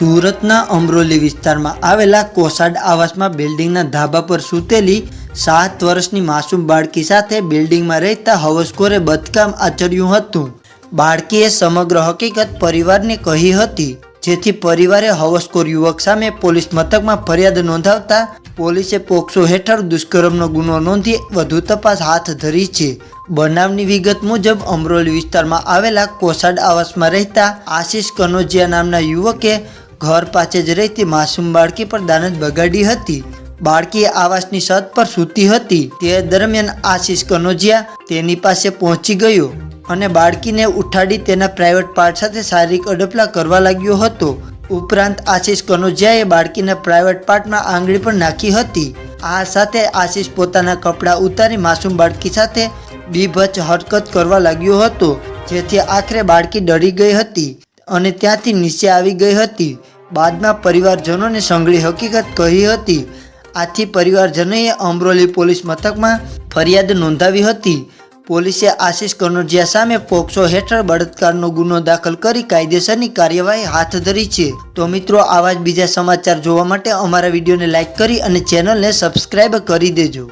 સુરતના અમરોલી વિસ્તારમાં આવેલા કોસાડ આવાસમાં બિલ્ડિંગના ધાબા પર સૂતેલી 7 વર્ષની માસૂમ બાળકી સાથે બિલ્ડિંગમાં રહેતા હવસખોરે બદકામ આચર્યું હતું। બાળકીએ સમગ્ર હકીકત પરિવારને કહી હતી, જેથી પરિવારે હવસખોર યુવક સામે પોલીસ મથકમાં ફરિયાદ નોંધાવતા પોલીસે પોક્સો હેઠળ દુષ્કર્મનો ગુનો નોંધી વધુ તપાસ હાથ ધરી છે। બનાવની વિગત મુજબ અમરોલી વિસ્તારમાં આવેલા કોસાડ આવાસમાં રહેતા આશિષ કનોજિયા નામના યુવકે ઘર પાસે જ રહેતી માસૂમ બાળકી પર દાનત બગાડી હતી। બાળકી આવાસની છત પર સૂતી હતી। તે દરમિયાન આશિષ કનોજિયા તેની પાસે પહોંચી ગયો અને બાળકીને ઉઠાડી તેના પ્રાઇવેટ પાર્ટ સાથે શારીરિક અડપલા કરવા લાગ્યો હતો। ઉપરાંત આશિષ કનોજિયાએ બાળકીના પ્રાઇવેટ પાર્ટમાં આંગળી પણ નાખી હતી। આ સાથે આશિષ પોતાના કપડાં ઉતારી માસૂમ બાળકી સાથે બીભત્સ હરકત કરવા લાગ્યો હતો, જેથી આખરે બાળકી ડરી ગઈ હતી અને ત્યાંથી નીચે આવી ગઈ હતી। બાદમાં પરિવારજનોને સંગળી હકીકત કહી હતી। આથી પરિવારજનોએ અમરોલી પોલીસ મથકમાં ફરિયાદ નોંધાવી હતી। પોલીસે આશિષ કનોજિયા સામે પોક્સો હેઠળ બળાત્કારનો ગુનો દાખલ કરી કાયદેસરની કાર્યવાહી હાથ ધરી છે। તો મિત્રો, આવા જ બીજા સમાચાર જોવા માટે અમારા વિડીયોને લાઇક કરી અને ચેનલને સબસ્ક્રાઇબ કરી દેજો।